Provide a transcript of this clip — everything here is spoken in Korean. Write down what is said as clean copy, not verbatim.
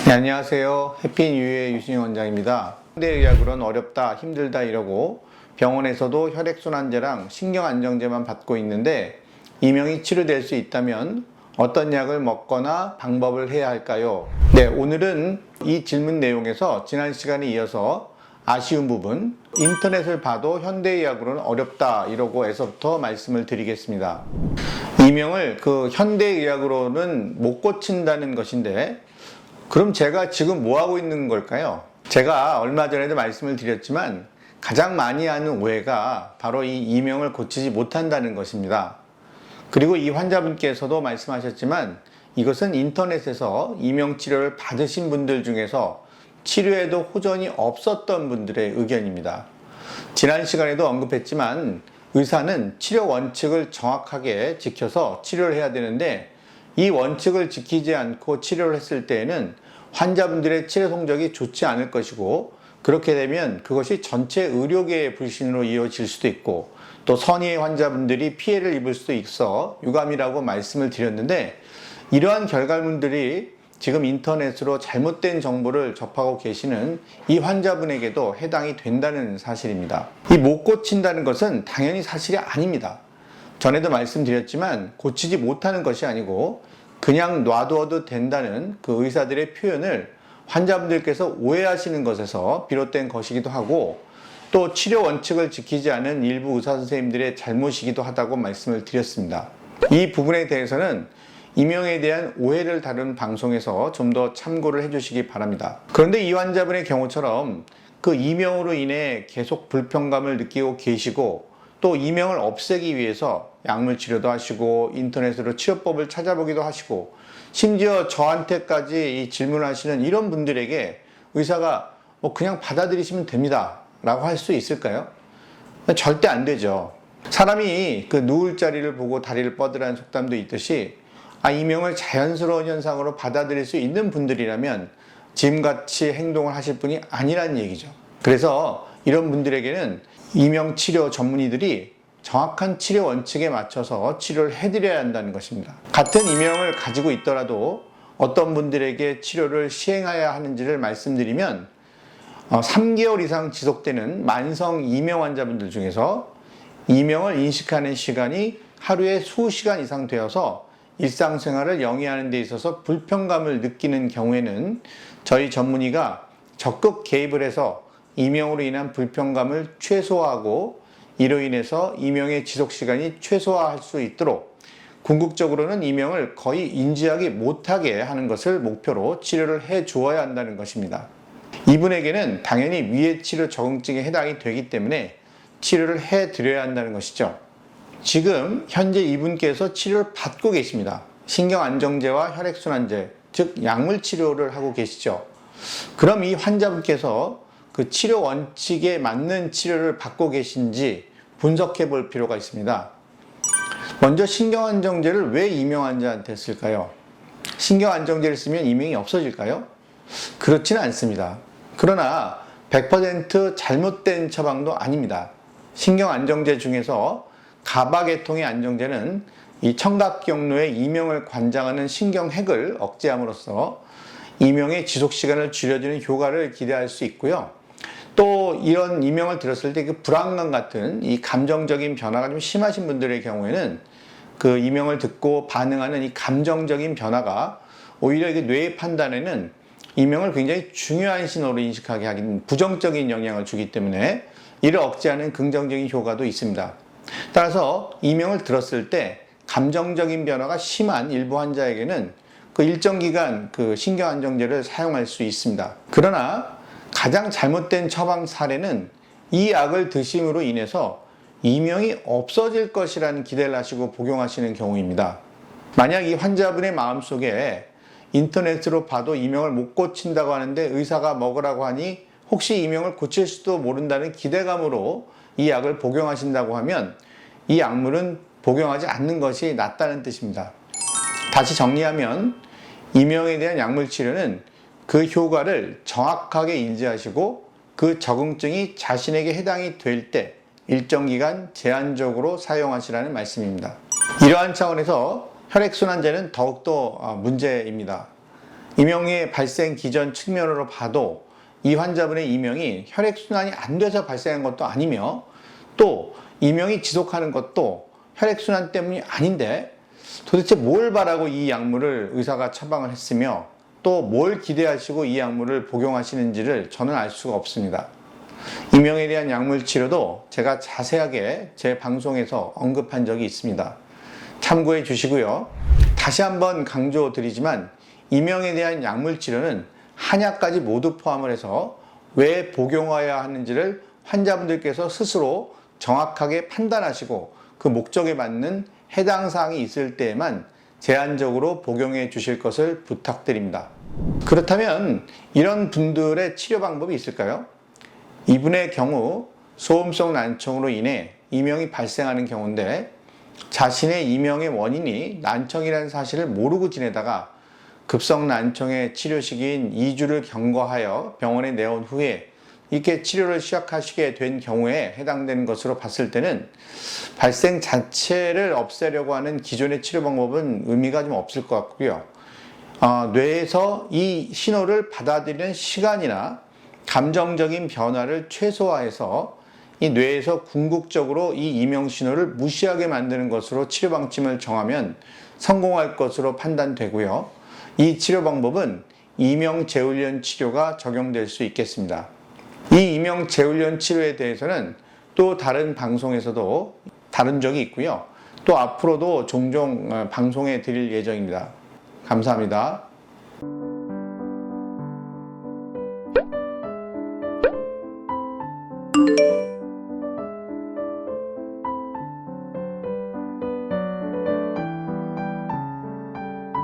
네, 안녕하세요. 해피뉴의 유신영 원장입니다. 현대의학으로는 어렵다, 힘들다 이러고 병원에서도 혈액순환제랑 신경안정제만 받고 있는데 이명이 치료될 수 있다면 어떤 약을 먹거나 방법을 해야 할까요? 네, 오늘은 이 질문 내용에서 지난 시간에 이어서 아쉬운 부분, 인터넷을 봐도 현대의학으로는 어렵다 이러고 에서부터 말씀을 드리겠습니다. 이명을 현대의학으로는 못 고친다는 것인데 그럼 제가 지금 뭐 하고 있는 걸까요? 제가 얼마 전에도 말씀을 드렸지만 가장 많이 하는 오해가 바로 이 이명을 고치지 못한다는 것입니다. 그리고 이 환자분께서도 말씀하셨지만 이것은 인터넷에서 이명 치료를 받으신 분들 중에서 치료에도 호전이 없었던 분들의 의견입니다. 지난 시간에도 언급했지만 의사는 치료 원칙을 정확하게 지켜서 치료를 해야 되는데 이 원칙을 지키지 않고 치료를 했을 때에는 환자분들의 치료 성적이 좋지 않을 것이고 그렇게 되면 그것이 전체 의료계의 불신으로 이어질 수도 있고 또 선의의 환자분들이 피해를 입을 수도 있어 유감이라고 말씀을 드렸는데 이러한 결과물들이 지금 인터넷으로 잘못된 정보를 접하고 계시는 이 환자분에게도 해당이 된다는 사실입니다. 이 못 고친다는 것은 당연히 사실이 아닙니다. 전에도 말씀드렸지만 고치지 못하는 것이 아니고 그냥 놔두어도 된다는 그 의사들의 표현을 환자분들께서 오해하시는 것에서 비롯된 것이기도 하고 또 치료 원칙을 지키지 않은 일부 의사 선생님들의 잘못이기도 하다고 말씀을 드렸습니다. 이 부분에 대해서는 이명에 대한 오해를 다룬 방송에서 좀 더 참고를 해주시기 바랍니다. 그런데 이 환자분의 경우처럼 그 이명으로 인해 계속 불편감을 느끼고 계시고 또 이명을 없애기 위해서 약물 치료도 하시고 인터넷으로 치료법을 찾아보기도 하시고 심지어 저한테까지 이 질문하시는 이런 분들에게 의사가 그냥 받아들이시면 됩니다 라고 할 수 있을까요? 절대 안 되죠. 사람이 그 누울 자리를 보고 다리를 뻗으라는 속담도 있듯이 이명을 자연스러운 현상으로 받아들일 수 있는 분들이라면 지금같이 행동을 하실 분이 아니라는 얘기죠. 그래서 이런 분들에게는 이명 치료 전문의들이 정확한 치료 원칙에 맞춰서 치료를 해드려야 한다는 것입니다. 같은 이명을 가지고 있더라도 어떤 분들에게 치료를 시행해야 하는지를 말씀드리면 3개월 이상 지속되는 만성 이명 환자분들 중에서 이명을 인식하는 시간이 하루에 수시간 이상 되어서 일상생활을 영위하는 데 있어서 불편감을 느끼는 경우에는 저희 전문의가 적극 개입을 해서 이명으로 인한 불편감을 최소화하고 이로 인해서 이명의 지속시간이 최소화할 수 있도록 궁극적으로는 이명을 거의 인지하기 못하게 하는 것을 목표로 치료를 해 주어야 한다는 것입니다. 이분에게는 당연히 위해 치료 적응증에 해당이 되기 때문에 치료를 해 드려야 한다는 것이죠. 지금 현재 이분께서 치료를 받고 계십니다. 신경안정제와 혈액순환제, 즉 약물 치료를 하고 계시죠. 그럼 이 환자분께서 그 치료 원칙에 맞는 치료를 받고 계신지 분석해 볼 필요가 있습니다. 먼저 신경안정제를 왜 이명 환자한테 쓸까요? 신경안정제를 쓰면 이명이 없어질까요? 그렇지는 않습니다. 그러나 100% 잘못된 처방도 아닙니다. 신경안정제 중에서 가바계통의 안정제는 이 청각경로의 이명을 관장하는 신경핵을 억제함으로써 이명의 지속시간을 줄여주는 효과를 기대할 수 있고요. 또 이런 이명을 들었을 때 그 불안감 같은 이 감정적인 변화가 좀 심하신 분들의 경우에는 그 이명을 듣고 반응하는 이 감정적인 변화가 오히려 이 뇌의 판단에는 이명을 굉장히 중요한 신호로 인식하게 하기는 부정적인 영향을 주기 때문에 이를 억제하는 긍정적인 효과도 있습니다. 따라서 이명을 들었을 때 감정적인 변화가 심한 일부 환자에게는 그 일정 기간 그 신경안정제를 사용할 수 있습니다. 그러나 가장 잘못된 처방 사례는 이 약을 드심으로 인해서 이명이 없어질 것이라는 기대를 하시고 복용하시는 경우입니다. 만약 이 환자분의 마음속에 인터넷으로 봐도 이명을 못 고친다고 하는데 의사가 먹으라고 하니 혹시 이명을 고칠 수도 모른다는 기대감으로 이 약을 복용하신다고 하면 이 약물은 복용하지 않는 것이 낫다는 뜻입니다. 다시 정리하면 이명에 대한 약물 치료는 그 효과를 정확하게 인지하시고 그 적응증이 자신에게 해당이 될 때 일정 기간 제한적으로 사용하시라는 말씀입니다. 이러한 차원에서 혈액순환제는 더욱더 문제입니다. 이명의 발생 기전 측면으로 봐도 이 환자분의 이명이 혈액순환이 안 돼서 발생한 것도 아니며 또 이명이 지속하는 것도 혈액순환 때문이 아닌데 도대체 뭘 바라고 이 약물을 의사가 처방을 했으며 또 뭘 기대하시고 이 약물을 복용하시는지를 저는 알 수가 없습니다. 이명에 대한 약물 치료도 제가 자세하게 제 방송에서 언급한 적이 있습니다. 참고해 주시고요. 다시 한번 강조드리지만 이명에 대한 약물 치료는 한약까지 모두 포함을 해서 왜 복용해야 하는지를 환자분들께서 스스로 정확하게 판단하시고 그 목적에 맞는 해당 사항이 있을 때에만 제한적으로 복용해 주실 것을 부탁드립니다. 그렇다면 이런 분들의 치료 방법이 있을까요? 이분의 경우 소음성 난청으로 인해 이명이 발생하는 경우인데 자신의 이명의 원인이 난청이라는 사실을 모르고 지내다가 급성 난청의 치료 시기인 2주를 경과하여 병원에 내온 후에 이렇게 치료를 시작하시게 된 경우에 해당되는 것으로 봤을 때는 발생 자체를 없애려고 하는 기존의 치료 방법은 의미가 좀 없을 것 같고요. 뇌에서 이 신호를 받아들이는 시간이나 감정적인 변화를 최소화해서 이 뇌에서 궁극적으로 이 이명 신호를 무시하게 만드는 것으로 치료 방침을 정하면 성공할 것으로 판단되고요. 이 치료 방법은 이명 재훈련 치료가 적용될 수 있겠습니다. 이 이명 재훈련 치료에 대해서는 또 다른 방송에서도 다룬 적이 있고요. 또 앞으로도 종종 방송해 드릴 예정입니다. 감사합니다.